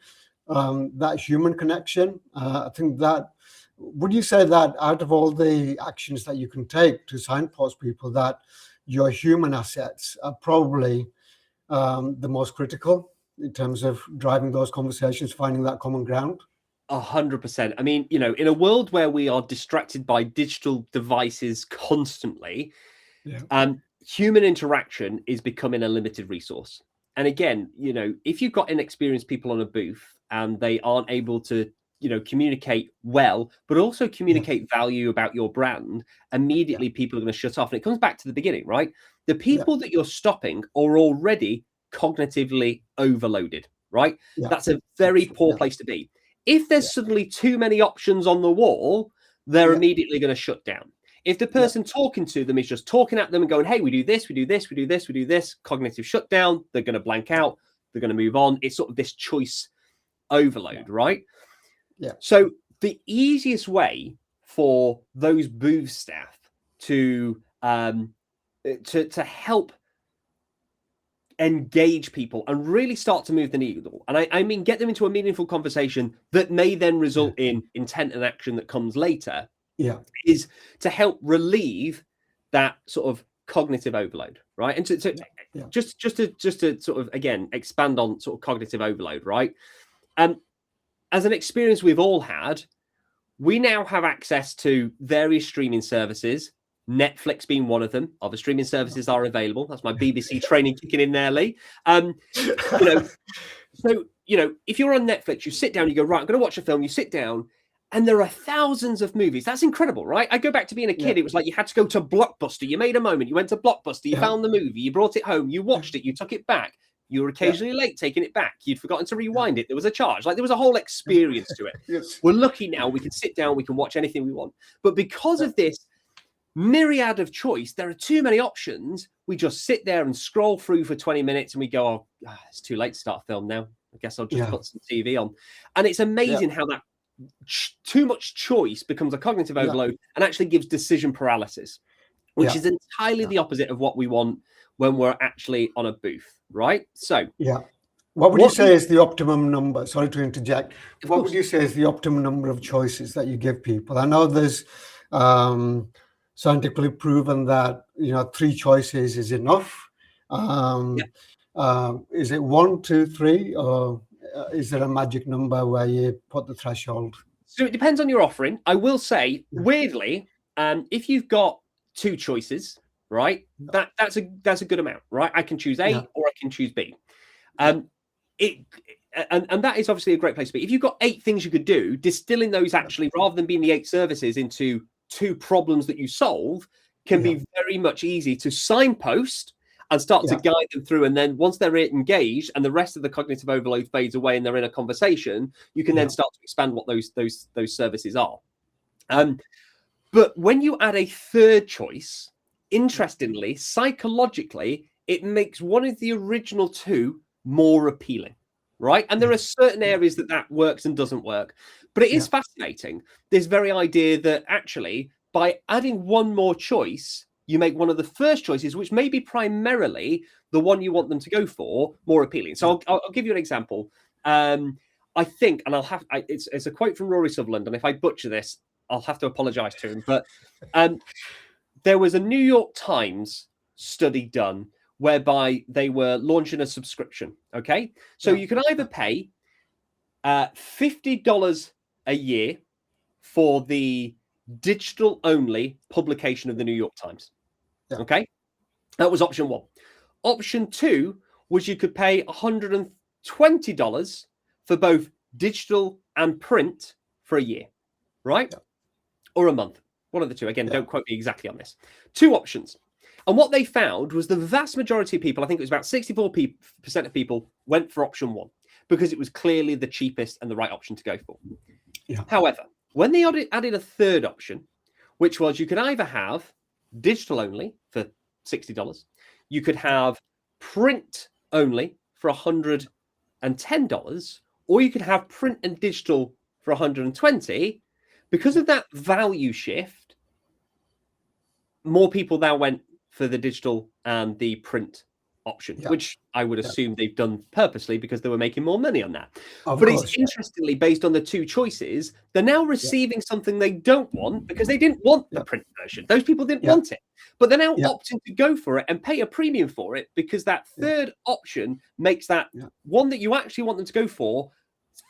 that human connection, I think that, would you say that out of all the actions that you can take to signpost people, that your human assets are probably the most critical in terms of driving those conversations, finding that common ground? 100%. I mean, in a world where we are distracted by digital devices constantly, human interaction is becoming a limited resource. And again, if you've got inexperienced people on a booth and they aren't able to, communicate well, but also communicate value about your brand, immediately people are going to shut off. And it comes back to the beginning, right? The people that you're stopping are already cognitively overloaded, right? That's a very poor place to be. If there's suddenly too many options on the wall, they're immediately going to shut down. If the person talking to them is just talking at them and going, hey, we do this, we do this, we do this, we do this, cognitive shutdown, they're going to blank out, they're going to move on. It's sort of this choice overload, right? So the easiest way for those booth staff to help engage people and really start to move the needle, and I mean get them into a meaningful conversation that may then result in intent and action that comes later, is to help relieve that sort of cognitive overload, right? And just to sort of again expand on sort of cognitive overload, right? As an experience we've all had, we now have access to various streaming services, Netflix being one of them. Other streaming services are available. That's my BBC training kicking in there, Lee. So, if you're on Netflix, you sit down, you go, right, I'm going to watch a film, you sit down, and there are thousands of movies. That's incredible, right? I go back to being a kid. It was like you had to go to Blockbuster. You made a moment. You went to Blockbuster. You found the movie. You brought it home. You watched it. You took it back. You were occasionally late taking it back. You'd forgotten to rewind it. There was a charge. Like there was a whole experience to it. We're lucky now. We can sit down. We can watch anything we want. But because of this myriad of choice, there are too many options. We just sit there and scroll through for 20 minutes and we go, oh, it's too late to start a film now. I guess I'll just put some TV on. And it's amazing how that too much choice becomes a cognitive overload and actually gives decision paralysis, which is entirely the opposite of what we want when we're actually on a booth, right? So, what would you say is the optimum number? Sorry to interject. What would you say is the optimum number of choices that you give people? I know there's scientifically proven that 3 choices is enough. Is it 1, 2, 3, or is there a magic number where you put the threshold? So it depends on your offering. I will say, weirdly, if you've got 2 choices, right, that's a good amount, right? I can choose A or I can choose B. And that is obviously a great place to be. If you've got 8 things you could do, distilling those actually, rather than being the 8 services, into 2 problems that you solve, can be very much easy to signpost and start to guide them through. And then once they're engaged and the rest of the cognitive overload fades away and they're in a conversation, you can then start to expand what those services are. But when you add a 3rd choice, interestingly, psychologically, it makes one of the original 2 more appealing, right? And there are certain areas that works and doesn't work. But it is fascinating, this very idea that actually by adding one more choice, you make one of the first choices, which may be primarily the one you want them to go for, more appealing. So I'll give you an example. I think, and it's a quote from Rory Sutherland, and if I butcher this, I'll have to apologize to him. But there was a New York Times study done whereby they were launching a subscription. Okay, so you can either pay $50 a year for the digital only publication of the New York Times. Okay, that was option 1. Option 2 was you could pay $120 for both digital and print for a year, right? Or a month, one of the 2. Again, don't quote me exactly on this. 2 options. And what they found was the vast majority of people, I think it was about 64% of people, went for option 1 because it was clearly the cheapest and the right option to go for. However, when they added a 3rd option, which was you could either have digital only for $60, you could have print only for $110, or you could have print and digital for 120. Because of that value shift, more people now went for the digital and the print option, which I would assume they've done purposely because they were making more money on that. Of but course, it's interestingly based on the two choices, they're now receiving something they don't want because they didn't want the print version. Those people didn't want it, but they're now opting to go for it and pay a premium for it because that third option makes that one that you actually want them to go for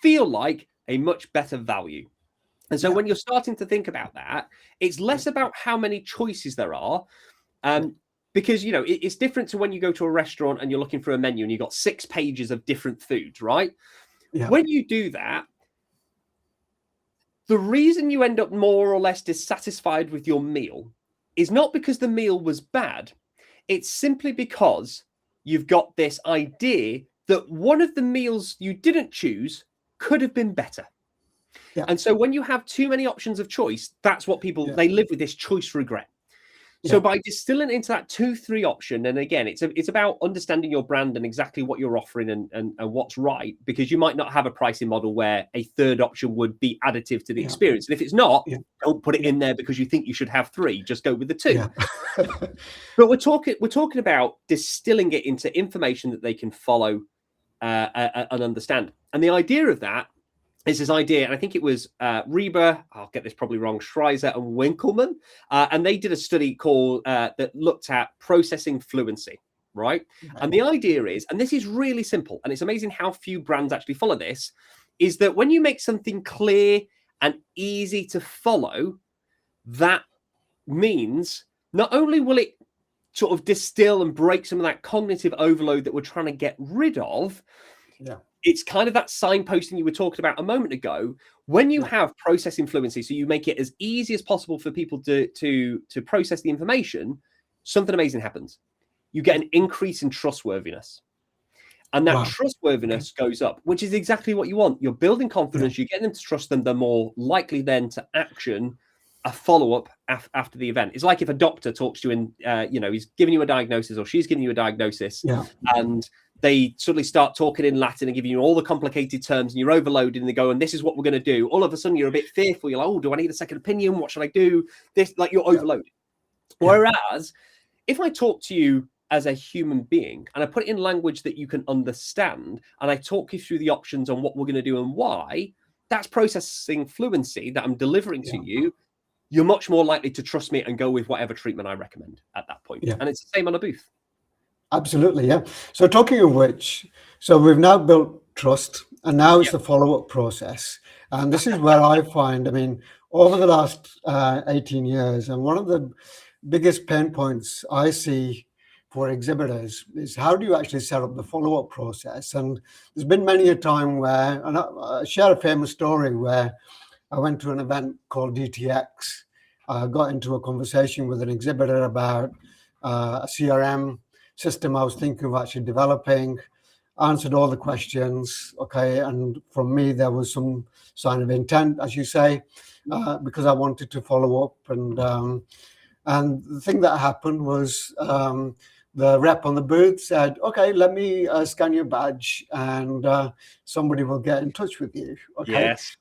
feel like a much better value. And so when you're starting to think about that, it's less about how many choices there are. Because, you know, it's different to when you go to a restaurant and you're looking for a menu and you've got 6 pages of different foods, right? When you do that, the reason you end up more or less dissatisfied with your meal is not because the meal was bad. It's simply because you've got this idea that one of the meals you didn't choose could have been better. And so when you have too many options of choice, that's what people, they live with this choice regret. So by distilling into that 2-3 option, and again, it's about understanding your brand and exactly what you're offering and what's right, because you might not have a pricing model where a third option would be additive to the experience. And if it's not, don't put it in there because you think you should have 3. Just go with the 2. But we're talking about distilling it into information that they can follow and understand. And the idea of that is this idea, and I think it was Reba, I'll get this probably wrong, Schreiser and Winkelmann, and they did a study called that looked at processing fluency, right? And the idea is, and this is really simple, and it's amazing how few brands actually follow this, is that when you make something clear and easy to follow, that means not only will it sort of distill and break some of that cognitive overload that we're trying to get rid of, it's kind of that signposting you were talking about a moment ago. When you have processing fluency, so you make it as easy as possible for people to process the information, something amazing happens. You get an increase in trustworthiness. And that trustworthiness goes up, which is exactly what you want. You're building confidence. You get them to trust them. They're more likely then to action a follow-up after the event. It's like if a doctor talks to you and, you know, he's giving you a diagnosis or she's giving you a diagnosis and they suddenly start talking in Latin and giving you all the complicated terms and you're overloaded and they go, and this is what we're going to do. All of a sudden you're a bit fearful. You're like, oh, do I need a second opinion? What should I do? This, like, you're overloaded. Whereas if I talk to you as a human being and I put it in language that you can understand and I talk you through the options on what we're going to do and why, that's processing fluency that I'm delivering to you. You're much more likely to trust me and go with whatever treatment I recommend at that point. And it's the same on a booth. Absolutely, So talking of which, so we've now built trust and now it's the follow-up process. And this is where I find, I mean, over the last 18 years, and one of the biggest pain points I see for exhibitors is how do you actually set up the follow-up process? And there's been many a time where, and I share a famous story where I went to an event called DTX. I got into a conversation with an exhibitor about a CRM system I was thinking of actually developing, answered all the questions, and from me there was some sign of intent, as you say, because I wanted to follow up. And the thing that happened was the rep on the booth said, okay, let me scan your badge and somebody will get in touch with you.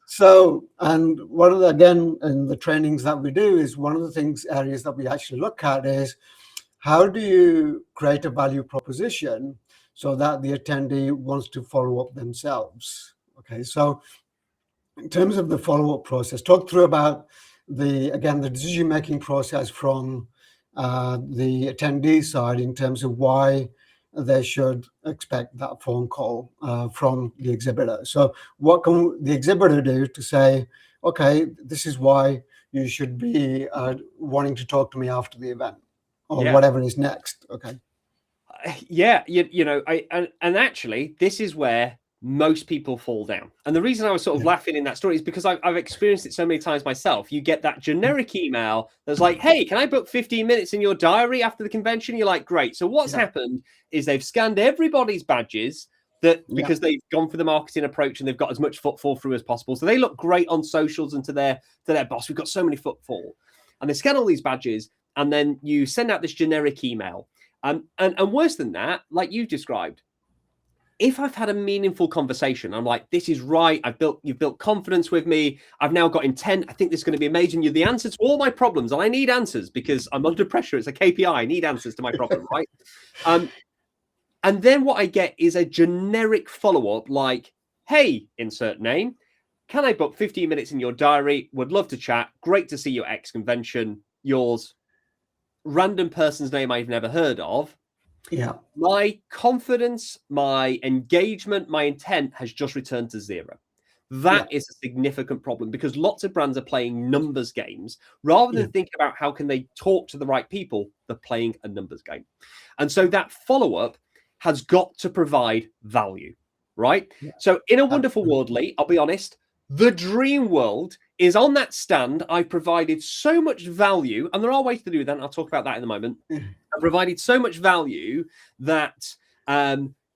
So, and one of the, again, in the trainings that we do is one of the areas that we actually look at is how do you create a value proposition so that the attendee wants to follow up themselves? So in terms of the follow-up process, talk through about the decision-making process from the attendee side in terms of why they should expect that phone call from the exhibitor. So what can the exhibitor do to say, okay, this is why you should be wanting to talk to me after the event? Or whatever is next. You know, and actually this is where most people fall down. And the reason I was sort of laughing in that story is because I've experienced it so many times myself. You get that generic email that's like, hey, can I book 15 minutes in your diary after the convention? You're like, great. So what's happened is they've scanned everybody's badges because they've gone for the marketing approach and they've got as much footfall through as possible. So they look great on socials and to their boss. We've got so many footfall. And they scan all these badges. And then you send out this generic email. And worse than that, like you described, if I've had a meaningful conversation, I'm like, this is right. You've built confidence with me. I've now got intent. I think this is going to be amazing. You're the answer to all my problems. And I need answers because I'm under pressure. It's a KPI. I need answers to my problem, right? And then what I get is a generic follow-up like, hey, insert name. Can I book 15 minutes in your diary? Would love to chat. Great to see you at X convention. Yours. Random person's name I've never heard of. Yeah. My confidence, my engagement, my intent has just returned to zero. That is a significant problem because lots of brands are playing numbers games rather than thinking about how can they talk to the right people. They're playing a numbers game. And so that follow-up has got to provide value, right? Yeah. So in a wonderful world, Lee, I'll be honest, the dream world is on that stand. I provided so much value, and there are ways to do that, and I'll talk about that in a moment. I provided so much value that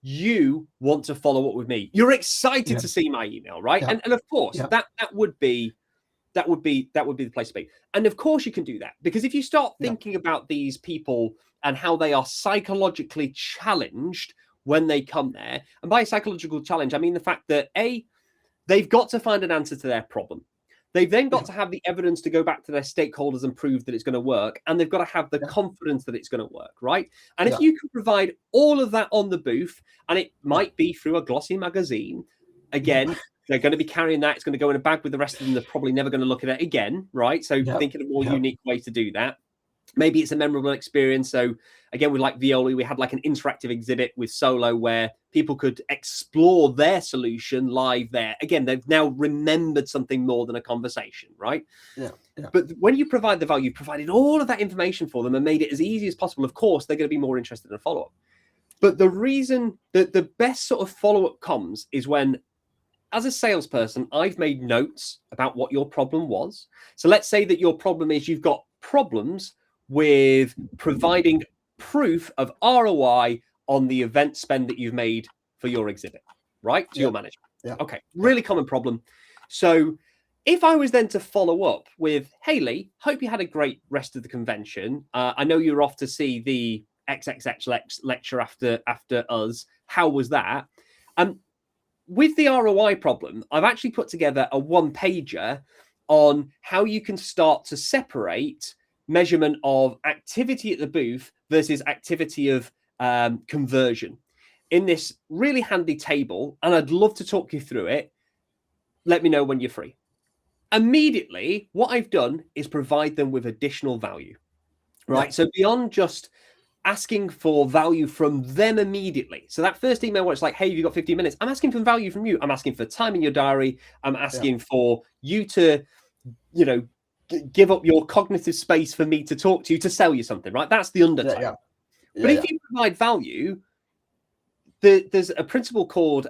you want to follow up with me. You're excited to see my email, right? And of course, that would be the place to be. And of course you can do that because if you start thinking about these people and how they are psychologically challenged when they come there, and by psychological challenge, I mean the fact that they've got to find an answer to their problem. They've then got to have the evidence to go back to their stakeholders and prove that it's going to work. And they've got to have the confidence that it's going to work, right? And if you can provide all of that on the booth, and it might be through a glossy magazine, again, they're going to be carrying that. It's going to go in a bag with the rest of them. They're probably never going to look at it again, right? So think of a more unique way to do that. Maybe it's a memorable experience. So again, with like Violi, we had like an interactive exhibit with Solo where people could explore their solution live there. Again, they've now remembered something more than a conversation, right? But when you provide the value, you provided all of that information for them and made it as easy as possible. Of course, they're going to be more interested in a follow-up. But the reason that the best sort of follow-up comes is when, as a salesperson, I've made notes about what your problem was. So let's say that your problem is you've got problems with providing proof of ROI on the event spend that you've made for your exhibit, right? To your manager. Okay, really common problem. So if I was then to follow up with, hey, Lee, hope you had a great rest of the convention. I know you're off to see the XXX lecture after us. How was that? With the ROI problem, I've actually put together a one-pager on how you can start to separate measurement of activity at the booth versus activity of conversion in this really handy table. And I'd love to talk you through it. Let me know when you're free. Immediately, what I've done is provide them with additional value, right? So beyond just asking for value from them immediately. So that first email where it's like, hey, have you got 15 minutes? I'm asking for value from you. I'm asking for time in your diary. I'm asking for you to, give up your cognitive space for me to talk to you, to sell you something, right? That's the undertone. But if you provide value, there's a principle called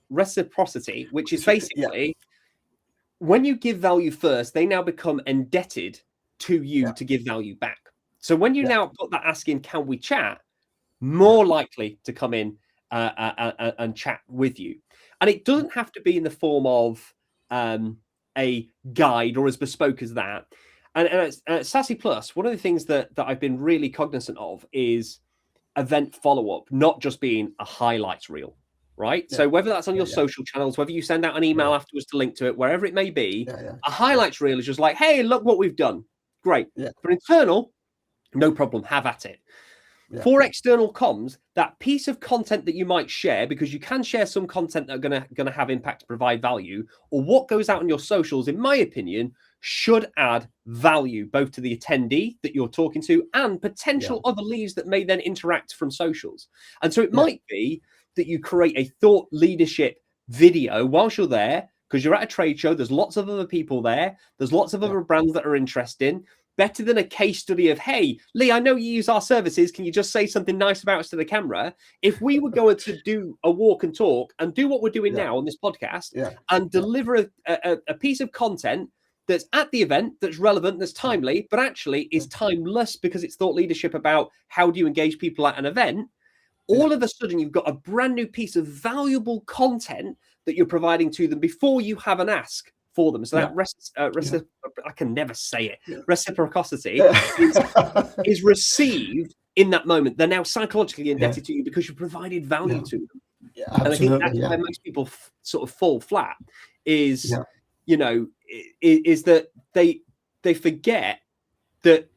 reciprocity, which is basically when you give value first, they now become indebted to you to give value back. So when you now put that asking, can we chat, more likely to come in and chat with you. And it doesn't have to be in the form of a guide or as bespoke as that. And at Sassy Plus, one of the things that I've been really cognizant of is event follow-up, not just being a highlights reel, right? So whether that's on your social channels, whether you send out an email afterwards to link to it, wherever it may be, a highlights reel is just like, hey, look what we've done. Great. For internal, no problem. Have at it. For external comms, that piece of content that you might share, because you can share some content that are going to have impact to provide value, or what goes out on your socials, in my opinion, should add value both to the attendee that you're talking to and potential other leads that may then interact from socials. And so it might be that you create a thought leadership video whilst you're there, because you're at a trade show. There's lots of other people there. There's lots of other brands that are interested. Better than a case study of, hey, Lee, I know you use our services. Can you just say something nice about us to the camera? If we were going to do a walk and talk and do what we're doing now on this podcast and deliver a piece of content that's at the event, that's relevant, that's timely, but actually is timeless because it's thought leadership about how do you engage people at an event, all of a sudden you've got a brand new piece of valuable content that you're providing to them before you have an ask for them. So that I can never say it. Reciprocity is received in that moment. They're now psychologically indebted to you because you provided value to them. And I think that's where most people sort of fall flat is, you know, is that they forget that,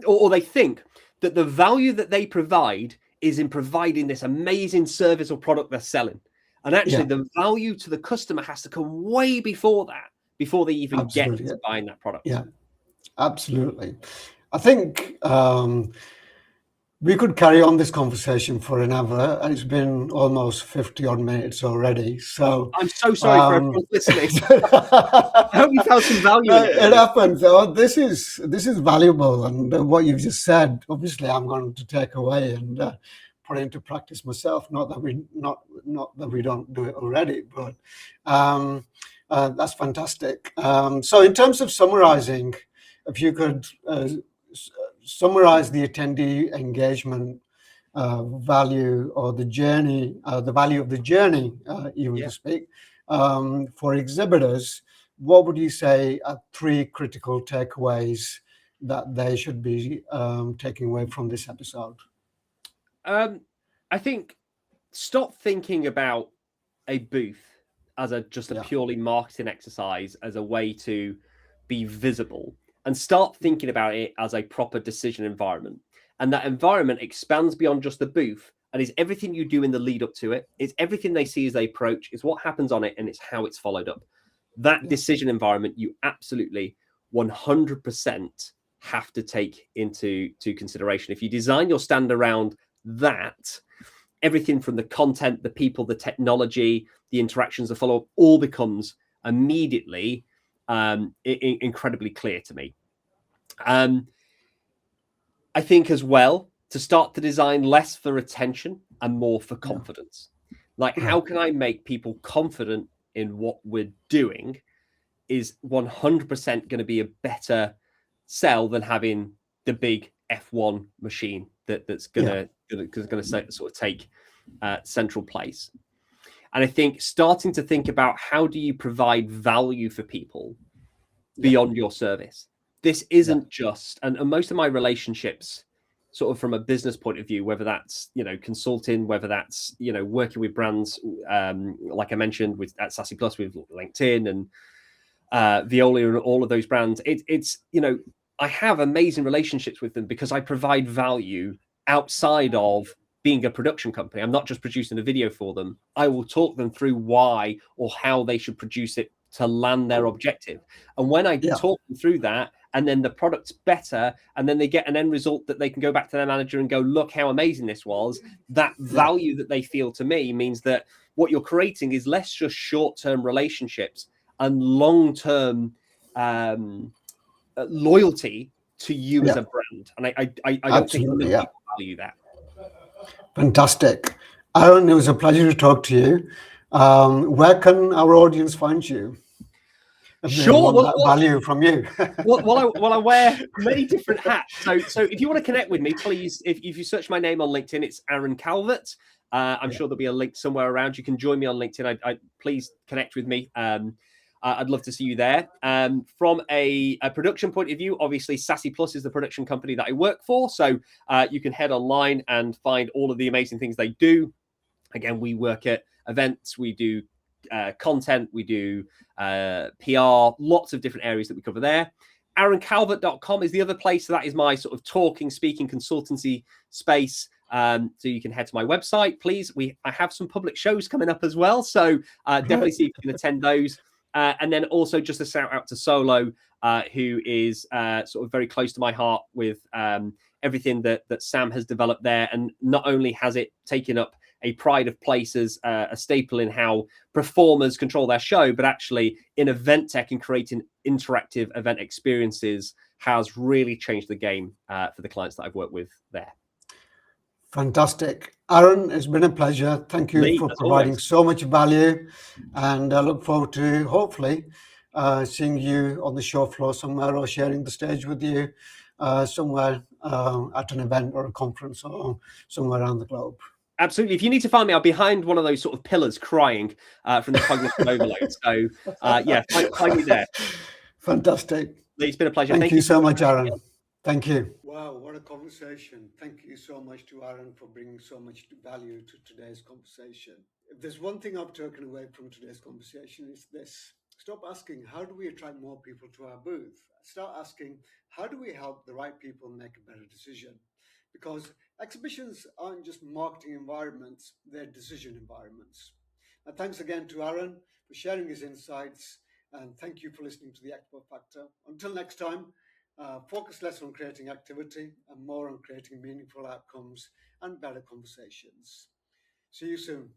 or they think that the value that they provide is in providing this amazing service or product they're selling. And actually the value to the customer has to come way before that, before they even get to buying that product. Yeah, absolutely. I think we could carry on this conversation for an hour, and it's been almost 50 odd minutes already. So I'm so sorry for everyone listening. I hope you found some value in it. It happens. Oh, this is valuable, and what you've just said, obviously, I'm going to take away and put into practice myself. Not that we don't do it already, but that's fantastic. So, in terms of summarizing, if you could summarize the attendee engagement value, or the journey, the value of the journey, even to speak, for exhibitors, what would you say are 3 critical takeaways that they should be taking away from this episode? I think stop thinking about a booth as just a purely marketing exercise, as a way to be visible, and start thinking about it as a proper decision environment. And that environment expands beyond just the booth, and is everything you do in the lead up to it. It's everything they see as they approach. It's what happens on it, and it's how it's followed up. That decision environment, you absolutely 100% have to take into consideration. If you design your stand around that, everything from the content, the people, the technology, the interactions, the follow-up, all becomes immediately incredibly clear to me. I think as well, to start to design less for attention and more for confidence. Like, how can I make people confident in what we're doing is 100% going to be a better sell than having the big F1 machine that's going to sort of take central place. And I think starting to think about, how do you provide value for people beyond your service? This isn't just, and most of my relationships, sort of from a business point of view, whether that's, consulting, whether that's, working with brands, like I mentioned at Sassy Plus with LinkedIn and Veolia and all of those brands, it's I have amazing relationships with them because I provide value outside of being a production company. I'm not just producing a video for them. I will talk them through why or how they should produce it to land their objective. And when I talk them through that, and then the product's better, and then they get an end result that they can go back to their manager and go, look how amazing this was, that value that they feel to me means that what you're creating is less just short-term relationships and long-term loyalty to you as a brand. And I don't think people value that. Fantastic. Aaron, it was a pleasure to talk to you. Where can our audience find you? Sure. Value from you. Well, I wear many different hats. So if you want to connect with me, please, if you search my name on LinkedIn, it's Aaron Calvert. I'm sure there'll be a link somewhere around. You can join me on LinkedIn. I please connect with me. I'd love to see you there. From a production point of view, obviously Sassy Plus is the production company that I work for. So you can head online and find all of the amazing things they do. Again, we work at events, we do content, we do PR, lots of different areas that we cover there. AaronCalvert.com is the other place. So that is my sort of speaking consultancy space. So you can head to my website, please. I have some public shows coming up as well. So definitely see if you can attend those. And then also just a shout out to Solo, who is sort of very close to my heart with everything that Sam has developed there. And not only has it taken up a pride of place as a staple in how performers control their show, but actually in event tech and creating interactive event experiences has really changed the game for the clients that I've worked with there. Fantastic. Aaron, it's been a pleasure. Thank you for providing so much value, and I look forward to hopefully seeing you on the show floor somewhere, or sharing the stage with you somewhere at an event or a conference or somewhere around the globe. Absolutely. If you need to find me, I'm behind one of those sort of pillars crying from the cognitive overload. So find me there. Fantastic. It's been a pleasure. Thank you so much, Aaron. Thank you. Wow, what a conversation. Thank you so much to Aaron for bringing so much value to today's conversation. If there's one thing I've taken away from today's conversation, it's this. Stop asking, how do we attract more people to our booth? Start asking, how do we help the right people make a better decision? Because exhibitions aren't just marketing environments, they're decision environments. And thanks again to Aaron for sharing his insights. And thank you for listening to the Expo Factor. Until next time, focus less on creating activity and more on creating meaningful outcomes and better conversations. See you soon.